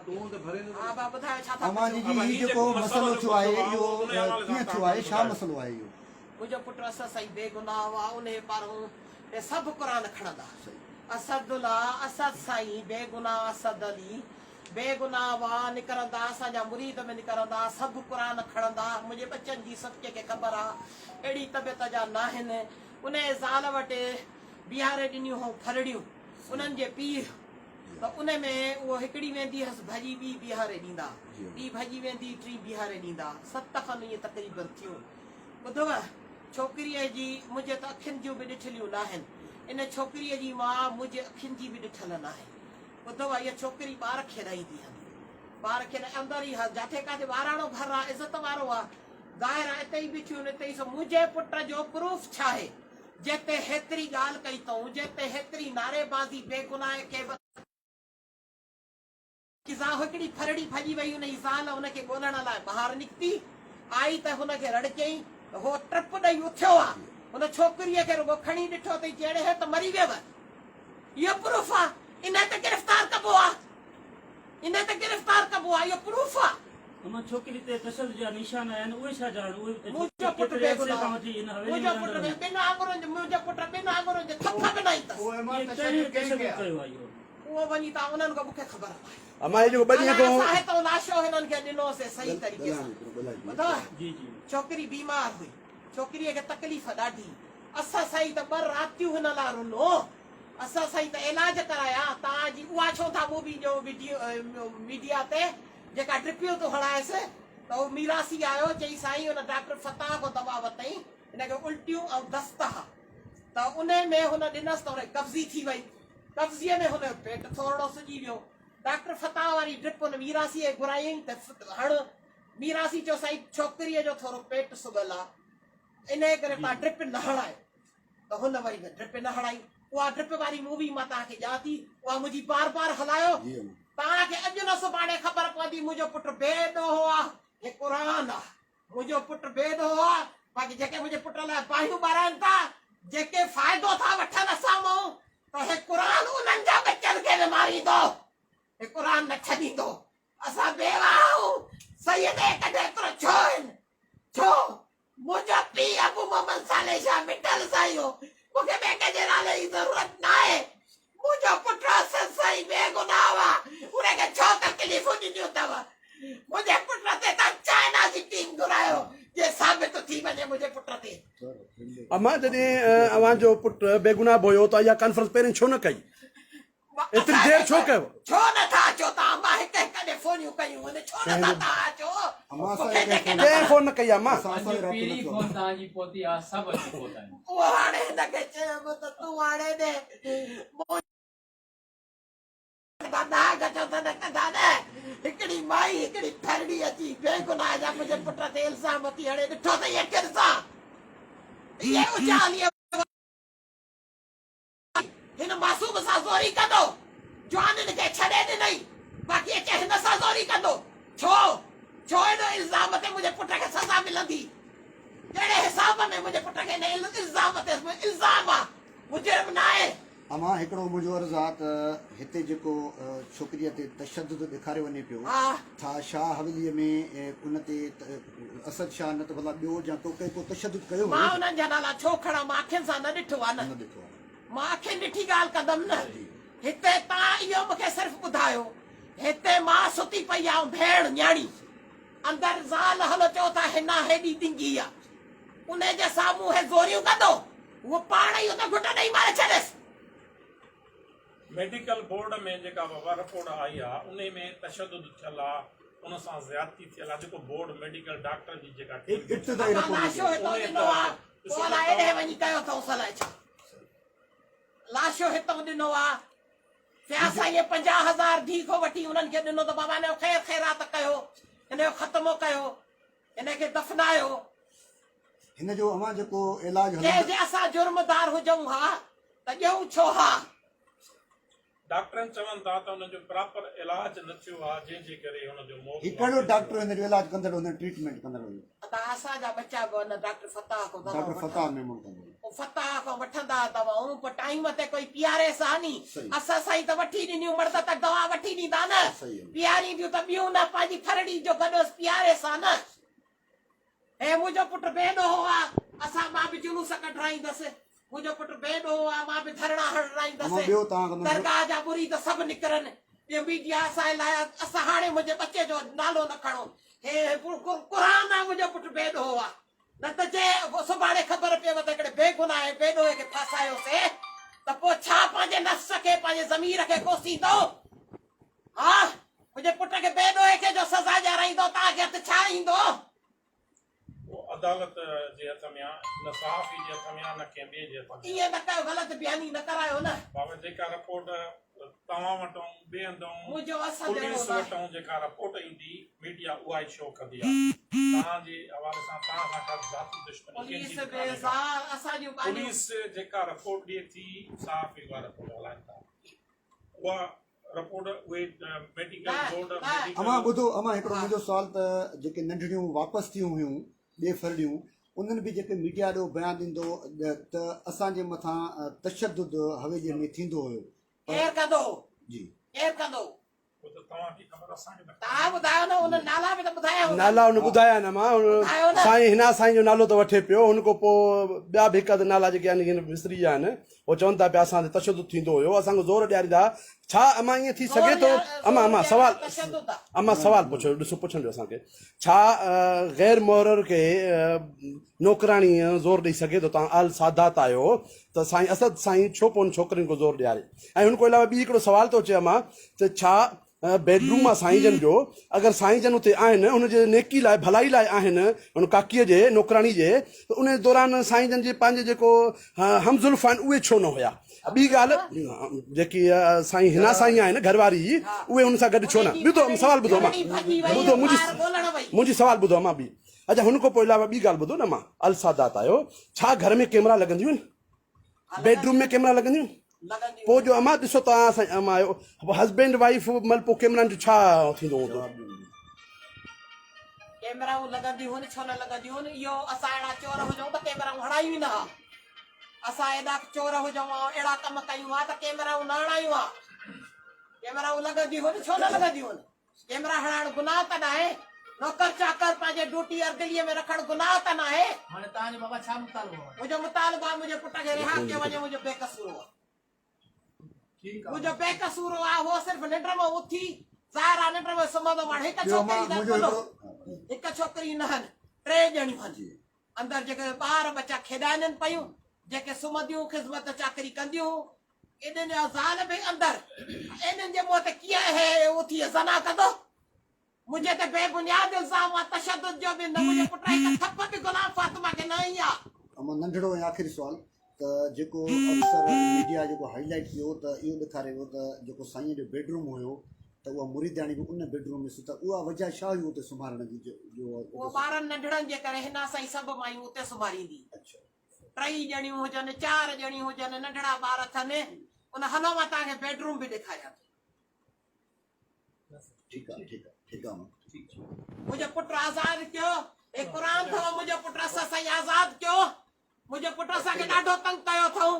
अमां जी जेको मसलो थियो आहे इहो कीअं थियो आहे छा मसलो आहे इहो मुंहिंजो पुटु असद साईं बेगुनाह हुआ उन पारां सभु क़ुरान खणंदा असदुल्ला असद साईं बेगुनाह असद अली बेगुनाह हुआ निकिरंदा असांजा मुरीद में निकिरंदा सभु क़ुरान खणंदा मुंहिंजे बचनि जी सभु खे ख़बर आहे अहिड़ी तबियत जा न आहिनि उन ज़ाल वटि बीहारे ॾिनियूं हुयूं फरड़ियूं उन्हनि जे पीउ त उन में उहो हिकिड़ी वेंदी हुअसि भॼी ॿी बीहारे ॾींदा ॿी भॼी वेंदी टी बीहारे ॾींदा 7 खनि ईअं तक़रीबन थियूं ॿुधव छोकिरीअ जी मुंहिंजे त अखियुनि जूं बि ॾिठलियूं न आहिनि इन छोकिरीअ जी माउ मुंहिंजे अखियुनि जी बि ॾिठल न आहे ॿुधव इहा छोकिरी ॿार खेॾाईंदी आहे ॿार खे अंदरि ई जिथे काथे ॿाराणो घर आहे इज़त वारो आहे ज़ाहिर आहे हिते ई बीठियूं हिते ई मुंहिंजे पुट जो प्रूफ छा आहे जिते हेतिरी ॻाल्हि कई अथऊं जिते हेतिरी नारेबाज़ी बेगुनाह खे हिकिड़ी फरड़ी भॼी वई हुन जी ज़ाल हुनखे ॻोल्हण लाइ ॿाहिरि निकिती आई त हुनखे रड़ कयईं हो ट्रिप ॾेई उथियो आहे हुन छोकिरीअ खे रुॻो खणी ॾिठो अथई जहिड़े हे त मरी वियव इहो प्रूफ आहे इन ते गिरफ़्तार कबो आहे इन ते गिरफ़्तार कबो आहे इहो प्रूफ आहे अमा छोकिरी ते तशद जा निशान आहिनि उहे छा ॼाण उहे मुंहिंजो पुटु बेगुनाह मुंहिंजो पुटु ॿिनि आङुरनि मुंहिंजो पुटु ॿिनि आङुरनि जे थप बि न अथसि उहो वञी तव्हां उन्हनि खां मूंखे ख़बर आहे अमां जो ॿ ॾींहं आहे त लाशो हिननि खे ॾिनोसीं सही तरीक़े सां ॿुधव छोकिरी बीमार हुई छोकिरीअ खे तकलीफ़ ॾाढी असां साईं त 2 रातियूं हिन लाइ रुनो असां साईं त इलाज कराया तव्हांजी उहा छो था मूवी जो मीडिया ते जेका ड्रिपियूं तूं हणायसि त उहो मीरासी आयो चई साईं हुन डॉक्टर फताह खां दवा वरितई हिनखे उल्टियूं ऐं दस्त हा त उन में हुन ॾिनसि त हुन कब्ज़ी थी वई कब्ज़ीअ में हुन जो पेट थोरो सुॼी वियो डॉक्टर फताह वारी ड्रिप हुन मीरासीअ घुरायईं त हण मीरासी चयो साईं छोकिरीअ जो थोरो पेट सुबल आहे इन करे तव्हां ड्रिप न हणायो त हुन वरी ड्रिप न हणाई उहा ड्रिप वारी मूवी मां तव्हांखे ॾियां थी उहा मुंहिंजी बार हलायो तव्हांखे अॼु न सुभाणे ख़बर पवंदी मुंहिंजो पुटु बेॾोहो आहे हे क़ुर आहे मुंहिंजो पुटु बेॾोहो आहे बाक़ी जेके मुंहिंजे पुट लाइ बाहियूं ॿाराइनि था जेके फ़ाइदो था वठनि असां मां त हे क़ुर उन्हनि जा बचनि खे बि मारींदो हे क़ुर न छॾींदो असां बेवा आहियूं सैयद कॾहिं एतिरो छो आहिनि छो मुंहिंजो पीउ अबू मोहम्मद साले शाह मिटल साईं मूंखे ॿिए कंहिंजे नाले जी ज़रूरत न आहे मुंहिंजो पुटु असद साईं बेगुनाह हुआ उनखे छो तकलीफ़ूं ॾिनियूं अथव मुंहिंजे पुट ते तव्हां चाइना जी टीम घुरायो जे साबित थी वञे मुंहिंजे पुट ते अमां जॾहिं अव्हांजो पुटु बेगुनाह हुयो त इहा कॉन्फ्रेंस पहिरीं छो न कई एतिरी देर छो कयो छो नथा अचो तव्हां मां हिकु हिकु ॾे फोनियूं कयूं छो नथा तव्हां अचो कंहिं फोन न कई आहे मां पहिरीं फोन तव्हांजी पहुती आहे सभु अची पहुता आहिनि उहो हाणे हिनखे चयो त तूं हाणे ॾे हिकिड़ी माई हिकिड़ी फरड़ी अची बेगुनाह जा मुंहिंजे पुट ते इल्ज़ाम थी हणे ॾिठो त इहे किरसा इहे उजालीअ हिन मासूम सां ज़ोरी कंदो जवाननि खे छॾे ॾिनई बाक़ी अचे हिन सां ज़ोरी कंदो छो छो हिन इल्ज़ाम ते मुंहिंजे पुट खे सज़ा मिलंदी कहिड़े हिसाब में मुंहिंजे पुट खे हिन इल्ज़ाम ते इल्ज़ाम आहे मुजरिम न आहे अमां हिकिड़ो मुंहिंजो अर्ज़ु आहे त हिते जेको छोकिरीअ ते तशद्दुद ॾेखारियो वञे पियो छा शाह हवेलीअ में उन ते असद शाह न त भला ॿियो या तो को तशद्दुद कयो मां उन्हनि जा नाला छो खणा मां अखियुनि सां न ॾिठो आहे न मां अखियुनि ॾिठी ॻाल्हि कंदमि न हिते तव्हां इहो मूंखे सिर्फ़ु ॿुधायो हिते मां सुती पई आहे भेण न्याणी अंदरि ज़ाल हलो चओ था हिन हेॾी ॾिंगी आहे उन जे साम्हूं हे ज़ोरियूं कंदो उहो पाण ई उन घुट ॾेई मारे छॾियसि मेडिकल बोर्ड में जेका रिपोर्ट आई आहे उन में तशद्दुद थियल आहे उन सां ज़्यादती थियल आहे जेको बोर्ड मेडिकल डॉक्टर जी जेका लाशो हितो ॾिनो आहे पोइ अलाए एॾे वञी कयो अथऊं अलाए छा लाशो हितो ॾिनो आहे चया साईं 50,000 धीखो वठी उन्हनि खे ॾिनो त बाबा हिन जो ख़ैर ख़ैरात कयो हिन जो ख़त्मो कयो हिनखे दफ़नायो हिन जो अमां जेको इलाज जे असां जुर्मदार हुजऊं हा त ॾियूं छो हा डॉक्टरनि चवनि था त हुनजो प्रॉपर इलाज न थियो आहे जंहिंजे करे हुनजो मौत हिकिड़ो डॉक्टर हिन जो इलाज कंदड़ हुन ट्रीटमेंट कंदड़ हुयो त असांजा बचा बि डॉक्टर फताह में फता को वठंदा दवाऊं पर टाइम ते कोई पियारे सानी सही। असा साईं त वठी ॾिनियूं मर्द त दवा वठी ॾींदा न सही आहे। पियारी दियूं त ॿियूं न पंहिंजी थरड़ी जो गॾोस पियारे सां न हे मुंहिंजो पुटु बेॾो हुआ असां मां बि जुलूस कढाईंदसि मुंहिंजो पुटु बेॾो हुआ मां बि धरणा हणाईंदसि ॿियो तव्हां दरगाह जा बुरी त सभु निकिरनि ॿियो मीडिया असां लाइ असां हाणे मुंहिंजे बचे जो नालो न खणो हे क़ुर आहे मुंहिंजो पुटु बेॾो हुआ न त जे सुभाणे ख़बर पयव त हिकिड़े बेगुनाह बेॾोए खे फासायोसीं त पोइ छा पंहिंजे नफ़्स खे पंहिंजे ज़मीर खे कोसींदो हा मुंहिंजे पुट खे बेॾोए खे जो सज़ा ॾियाराईंदो तव्हांखे हथ छा ईंदो वो अदालत जे हथ में आहे इंसाफ़ जे हथ में आहे न कंहिं ॿिए जे हथ में ईअं न कयो ग़लति बयानी न करायो न बाबा जेका रिपोर्ट तव्हां वटूं ॿिए हंधूं मुंहिंजो असर पुलिस जहिड़ो वटूं जेका रिपोर्ट ईंदी मीडिया उहा ई शो कंदी आहे तव्हांजे हवाले सां तव्हां सां का ज़ाती दुश्मनी पुलिस कंहिंजी बि कान्हे। बेज़ार असांजूं ॻाल्हियूं पुलिस जेका रिपोर्ट ॾिए थी साफ़ उहा रिपोर्ट हलाइनि था उहा रिपोर्ट उहे मेडिकल बोर्ड अमां ॿुधो अमां हिकिड़ो मुंहिंजो सुवाल त जेके नंढड़ियूं वापसि थियूं हुयूं ॿिए फरड़ियूं उन्हनि बि जेके मीडिया ॾो बयानु ॾींदो त असांजे मथां तशद्दुद हवेलीअ में थींदो हुयो केरु कंदो जी केरु कंदो उहो त तव्हांखे ख़बर असांखे न तव्हां ॿुधायो न उन नाला बि त ॿुधाया हूंदा। नाला हुन ॿुधाया न मां ॿुधायो न। साईं हिन साईं जो नालो त वठे पियो हुन खां पोइ ॿिया बि हिकु अधु नाला जेके आहिनि हिन विसरी विया आहिनि उहो चवनि था पिया असांते तशद्दुद थींदो हुयो असांखे ज़ोर ॾियारींदा छा अमां ईअं थी सघे थो अमां सवाल अमां सवाल पुछो ॾिसो पुछण ॾियो असांखे छा ग़ैर मुहर्रर खे नौकराणी ज़ोर ॾेई सघे थो तव्हां आल सादात आहियो त साईं असद साईं छो कोन छोकिरियुनि खे ज़ोर ॾियारे ऐं हुन खां अलावा ॿी हिकिड़ो सवाल थो अचे अमां त छा बेडरूम आहे साईं जन जो अगरि साईं जन उते आहिनि हुनजे नेकी लाइ भलाई लाइ आहिनि हुन काकीअ जे नौकराणी जे त उन दौरान साईं जन जे पंहिंजे जेको हमज़ुल्फ़ आहिनि उहे छो न हुया ॿी ॻाल्हि जेकी साईं हिना साईं आहिनि घरवारी उहे हुन सां गॾु छो न ॿुधो सवाल ॿुधो मां ॿुधो मुंहिंजी सवाल ॿुधो मां बि अच्छा हुन खां पोइ अलावा ॿी ॻाल्हि ॿुधो न मां अल सादात आहियो छा घर में कैमरा लॻंदियूं आहिनि बेडरूम में कैमरा लॻंदियूं पोइ जो अमां ॾिसो तव्हां साईं अमां आहियो हस्बैंड वाइफ मतिलबु पोइ कैमरनि जो छा थींदो हूंदो कैमराऊं लॻंदियूं आहिनि छो न लॻंदियूं आहिनि इहो असां अहिड़ा चोर हुजूं त कैमराऊं हणायूं ई न हा असां एॾा चोर हुजूं अहिड़ा कम कयूं हा त कैमराऊं न हणायूं हा कैमराऊं लॻंदियूं आहिनि छो न लॻंदियूं आहिनि कैमरा हणाइण गुनाह त न आहे नौकर चाकर पंहिंजे ड्यूटी अर्दलीअ में रखण गुनाह त न आहे हाणे तव्हांजो बाबा छा मुतालबो आहे मुंहिंजो मुतालबो आहे मुंहिंजे पुट खे रिहा कयो वञे मुंहिंजो बेकसूर आहे ठीकु मुंहिंजो बेकसूर आहे उहो सिर्फ़ु निंड में उथी ज़ाहिर आहे निंड में सुम्हंदो माण्हू हिकु ॿियो मां छोकिरी मुंहिंजो हिकु छोकिरी न आहिनि टे ॼणियूं आहिनि अंदरि जेके ॿार बच्चा खेॾाइनि पयूं जेके सुम्हंदियूं ख़िदमत चाकरी कंदियूं इन्हनि जो ज़ाल बि अंदरि इन्हनि जे मुंहं ते कीअं हे उथी ज़ना कंदो मुंहिंजे ते बेबुनियाद इल्ज़ाम आहे तशद्दुद जो बि न मुंहिंजे पुट हिकु थप बि गुलाम फातिमा खे न ई आहे अमां नंढड़ो ऐं आख़िरी सुवाल त जेको अक्सर मीडिया जेको हाईलाइट कयो त इहो ॾेखारे वियो त जेको साईं जो बेडरूम हुयो त उहा मुरीदाणी बि उन बेडरूम में त उहा वजह छा हुई उते सुम्हारण जी उहो ॿारनि नंढड़नि जे करे हिन साईं सभु मायूं उते सुम्हारींदी अच्छा टई ॼणियूं हुजनि चारि ॼणियूं हुजनि नंढड़ा ॿार अथनि उन हलो मां तव्हांखे बेडरूम बि ॾेखारियां ठीकु आहे ठीकु आहे ठीकु आहे मुंहिंजो पुटु आज़ादु कयो हे क़ुर अथव मुंहिंजो पुटु असां साईं आज़ादु कयो मुंहिंजो पुटु असांखे ॾाढो तंग कयो अथऊं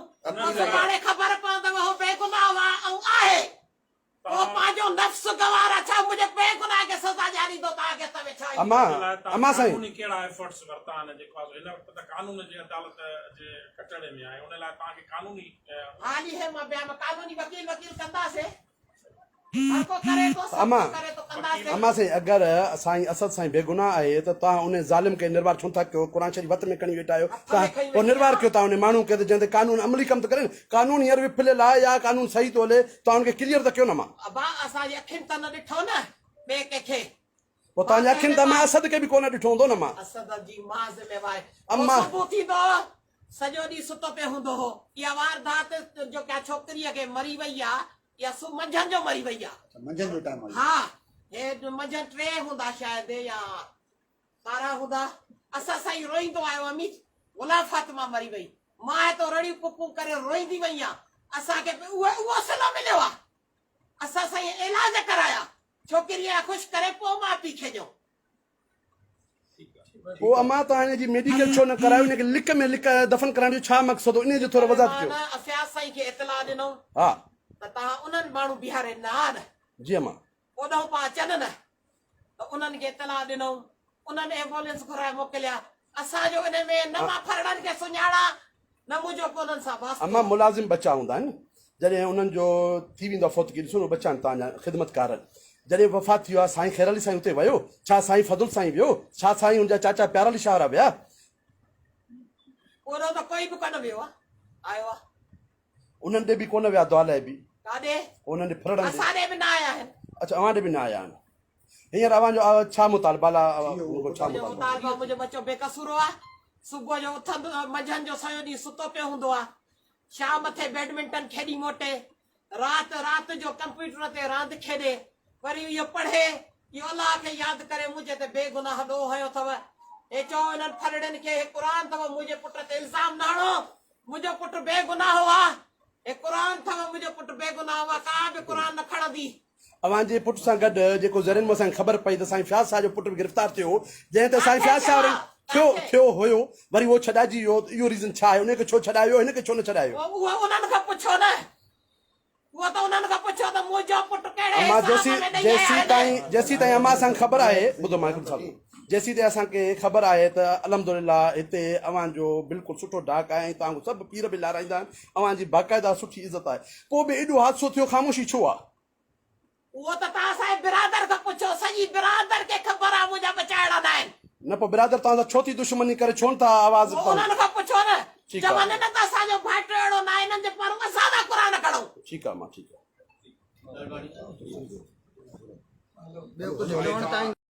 सुभाणे ख़बर पवंदव उहो बेगुनाह हुआ ऐं आहे उहो पंहिंजो नफ़्स गवारा छा मुंहिंजे बेगुनाह खे सज़ा ॾियारींदो तव्हांखे त छा अमां साईं कानूनी कहिड़ा एफर्ट्स वरिता आहिनि जेको आहे हिन वक़्तु त कानून जे अदालत जे कटड़े में आहे उन लाइ तव्हांखे कानूनी हाली है मां ॿिया मां कानूनी वकील कंदासीं हर को करे थो सब अमां करे थो कंदासीं अमां साईं अगरि साईं असद साईं बेगुनाह आहे त तव्हां उन ज़ालिम खे निर्वार छो था कयो क़ुर शरीफ़ वत में खणी वेठा आहियो तव्हां पोइ निर्वार कयो तव्हां उन माण्हू खे जंहिं ते कानून अमली कमु थो करे न कानून हींअर विफलियल आहे या कानून सही थो हले तव्हां हुनखे क्लियर त कयो न मां अबा असांजी अखियुनि त न ॾिठो न ॿिए कंहिंखे पोइ तव्हांजी अखियुनि त मां असद खे बि कोन ॾिठो हूंदो न मां असद जी मां ज़िम्मेवार अम्मा। सुबुह थींदो सॼो ॾींहुं सुतो पियो हूंदो हो इहा वारदात जो क्या छोकिरीअ खे मरी वई आहे इहा मंझंदि जो मरी वई आहे मंझंदि जो टाइम हा हे मंझंदि 3 हूंदा शायदि या 12 हूंदा असां साईं रोईंदो आयो अमी गुलाम फातिमा मरी वई मां तो रड़ियूं पुपूं करे रोईंदी वई आहियां असांखे उहो सिलो मिलियो आहे असां साईं इलाज कराया छोकिरीअ ख़ुशि करे पोइ माउ पीउ खे ॾियो पोइ अमा त हाणे जी मेडिकल छो न करायो इनखे लिक में लिक दफ़न कराइण जो छा मक़सदु हो इन जो थोरो वज़ाहत कयो अफ़याज़ साईं खे इतला ॾिनो हा त तव्हां उन्हनि माण्हू बीहारे न आहिनि जी अमा ओॾो पा अचनि न त उन्हनि खे इतला ॾिनो उन्हनि एम्बुलेंस घुराए मोकिलिया असांजो इन में न मां फरड़नि खे सुञाणा न मुंहिंजो को उन्हनि सां वास्तो अमा मुलाज़िम बचा हूंदा आहिनि जॾहिं उन्हनि जो थी वेंदो आहे फ़ौतगी ॾिसो न बचा आहिनि तव्हांजा ख़िदमतकार जॾहिं वफ़ात थी वियो आहे साईं ख़ैर अली साईं हुते वियो छा साईं फदुल साईं वियो छा साईं हुनजा चाचा प्यार अली शाह वारा विया ओॾो त कोई बि कोन वियो आहे आयो आहे उन्हनि ॾे बि कोन विया दुआ लाइ बि काॾे उन्हनि ॾे फरड़नि ॾे असां ॾे बि न आया आहिनि अच्छा अवां ॾे बि न आया आहिनि हींअर अवांजो छा मुतालबा उनखां छा मुंहिंजो मुतालबा मुतालबो मुंहिंजो बच्चो बेकसूरो आहे सुबुह जो उथंदो मंझंदि जो सॼो ॾींहुं सुतो पियो हूंदो आहे शाम थे बैडमिंटन खेॾी मोटे राति जो कंप्यूटर ते रांदि खेॾे वरी इहो पढ़े इहो अलाह खे यादि करे मुंहिंजे ते बेगुनाह ॾोह हयो अथव हे चओ इन्हनि फरड़नि खे क़ुर अथव मुंहिंजे पुट ते इल्ज़ाम न हणो मुंहिंजो पुटु बेगुनाह आहे हे क़ुर अथव मुंहिंजो पुटु बेगुनाह आहे का बि क़ुर न खणंदी अवांजे पुट सां गॾु जेको ज़रियन में असांखे ख़बर पई त साईं फयाज़ शाह जो पुटु बि गिरफ़्तार थियो जंहिं ते साईं फयाज़ शाह थियो हुयो वरी उहो छॾाइजी वियो इहो रीज़न छा आहे उनखे छो छॾायो हिनखे छो न छॾायो उहो उन्हनि खां पुछो न उहो त उन्हनि खां पुछो त मुंहिंजो पुटु कहिड़े अमा हिसाब में ॾेई आया आहिनि। जेसीं ताईं अमा असांखे ख़बर आहे ॿुधो मां हिकिड़ो साल जेसीं ताईं असांखे ख़बर आहे त अलहमदुलिल्लाह हिते अवांजो बिल्कुलु सुठो ढाक आहे ऐं तव्हांजो सभु पीर बि लाराईंदा आहिनि अवांजी बाक़ाइदा सुठी इज़त आहे पोइ बि एॾो हादसो थियो ख़ामोशी छो आहे उहो त तव्हां असांजे बिरादर खां पुछो सॼी बिरादर खे ख़बर आहे मुंहिंजा बचाइणा न आहिनि न पोइ बिरादर तव्हां सां छो थी दुश्मनी करे छो था आवाज़ उन्हनि खां पुछो न ठीकु आहे। चवनि न त असांजो भाइटो अहिड़ो न आहे हिननि जे पर असां था क़ुर न खणूं ठीकु आहे मां ठीकु आहे ॿियो कुझु चवण चाहिनि